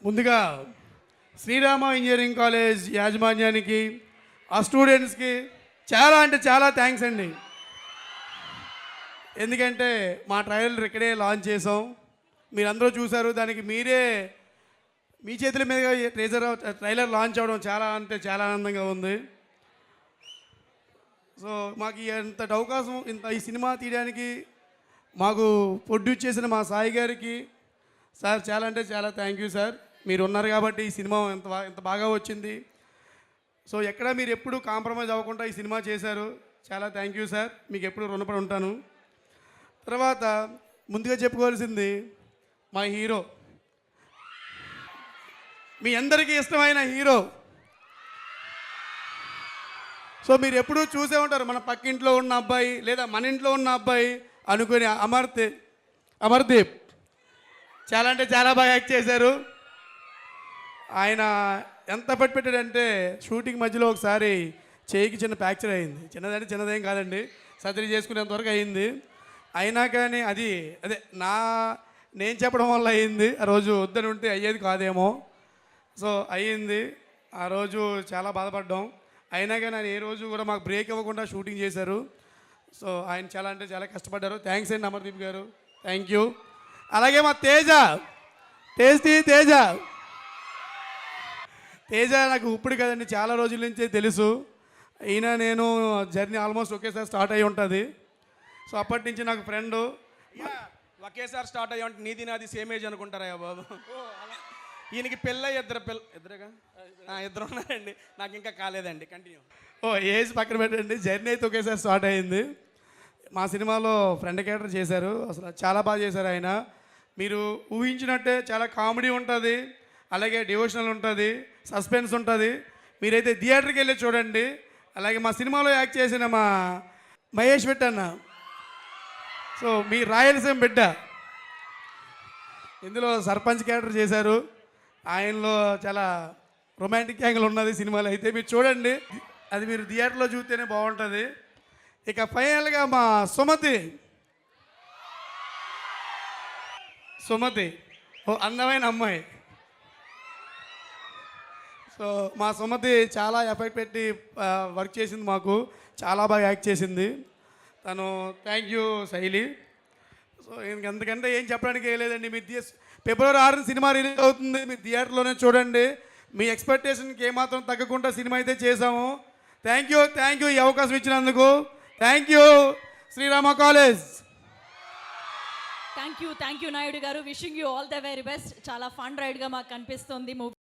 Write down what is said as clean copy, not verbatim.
ముందుగా Srirama engineering college యాజమాన్యానికి ఆ స్టూడెంట్స్కి చాలా అంటే చాలా థ్యాంక్స్ అండి. ఎందుకంటే మా ట్రైలర్ ఇక్కడే లాంచ్ చేసాం, మీరందరూ చూశారు. దానికి మీరే మీ చేతుల మీదుగా ట్రైలర్ లాంచ్ అవ్వడం చాలా అంటే చాలా ఆనందంగా ఉంది. సో మాకు ఇంత అవకాశం, ఈ సినిమా తీయడానికి మాకు ప్రొడ్యూస్ చేసిన మా సాయి గారికి సార్ చాలా అంటే చాలా థ్యాంక్ యూ సార్. మీరు ఉన్నారు కాబట్టి ఈ సినిమా ఎంత బాగా వచ్చింది. సో ఎక్కడ మీరు ఎప్పుడు కాంప్రమైజ్ అవ్వకుండా ఈ సినిమా చేశారు, చాలా థ్యాంక్ యూ సార్. మీకు ఎప్పుడు రుణపడి ఉంటాను. తర్వాత ముందుగా చెప్పుకోవాల్సింది మా హీరో, మీ అందరికీ ఇష్టమైన హీరో. సో మీరు ఎప్పుడూ చూసే ఉంటారు, మన పక్కింట్లో ఉన్న అబ్బాయి లేదా మన ఇంట్లో ఉన్న అబ్బాయి అనుకుని అమర్దీప్ చాలా అంటే చాలా బాగా యాక్ట్ చేశారు. ఆయన ఎంత పెట్టాడంటే షూటింగ్ మధ్యలో ఒకసారి చేయికి చిన్న ఫ్రాక్చర్ అయింది. చిన్నదంటే చిన్నదేం కాదండి, సర్జరీ చేసుకునేంతవరకు అయింది. అయినా కానీ అదే నేను చెప్పడం వల్ల అయ్యింది. ఆ రోజు వద్దని ఉంటే అయ్యేది కాదేమో. సో అయ్యింది. ఆ రోజు చాలా బాధపడ్డాం. అయినా కానీ ఆయన ఏ రోజు కూడా మాకు బ్రేక్ ఇవ్వకుండా షూటింగ్ చేశారు. సో ఆయన చాలా అంటే చాలా కష్టపడ్డారు. థ్యాంక్స్ అండి అమర్దీప్ గారు, థ్యాంక్ యూ. అలాగే మా తేజ నాకు ఇప్పుడు కదండి, చాలా రోజుల నుంచే తెలుసు. ఈయన నేను జర్నీ ఆల్మోస్ట్ ఒకేసారి స్టార్ట్ అయ్యి ఉంటుంది. సో అప్పటి నుంచి నాకు ఫ్రెండు. ఒకేసారి స్టార్ట్ అయ్యి అంటే నీది నాది సేమ్ ఏజ్ అనుకుంటారా బాబు? ఈయనకి పెళ్ళి ఇద్దరుగా ఇద్దరు ఉన్నారండి, నాకు ఇంకా కాలేదండి. కంటిన్యూ. ఏజ్ పక్కన పెట్టండి, జర్నీ అయితే ఒకేసారి స్టార్ట్ అయ్యింది. మా సినిమాలో ఫ్రెండ్ క్యారెక్టర్ చేశారు, అసలు చాలా బాగా చేశారు ఆయన. మీరు ఊహించినట్టే చాలా కామెడీ ఉంటుంది, అలాగే డివోషనల్ ఉంటుంది, సస్పెన్స్ ఉంటుంది. మీరైతే థియేటర్కి వెళ్ళి చూడండి. అలాగే మా సినిమాలో యాక్ట్ చేసిన మా మహేష్ అన్న, సో మీ రాయలసీమ బిడ్డ, ఇందులో సర్పంచ్ క్యారెక్టర్ చేశారు. ఆయనలో చాలా రొమాంటిక్ యాంగిల్ ఉన్నది సినిమాలో. అయితే మీరు చూడండి, అది మీరు థియేటర్లో చూస్తేనే బాగుంటుంది. ఇక ఫైనల్గా మా సుమతి అందమైన అమ్మాయి. సో మా సుమతి చాలా ఎఫెక్ట్ పెట్టి వర్క్ చేసింది, మాకు చాలా బాగా యాక్ట్ చేసింది తను. థ్యాంక్ యూ శైలి. సో ఎందుకంటే ఏం చెప్పడానికి లేదండి. మీరు ఫిబ్రవరి 6న సినిమా రిలీజ్ అవుతుంది, మీరు థియేటర్లోనే చూడండి. మీ ఎక్స్పెక్టేషన్కి ఏమాత్రం తగ్గకుండా సినిమా అయితే చేసాము. థ్యాంక్ యూ ఈ అవకాశం ఇచ్చినందుకు. Thank you Srirama college. Thank you Naidu గారు. Wishing you all the very best. చాలా ఫన్ రైడ్గా మాకు కనిపిస్తుంది మూవీ.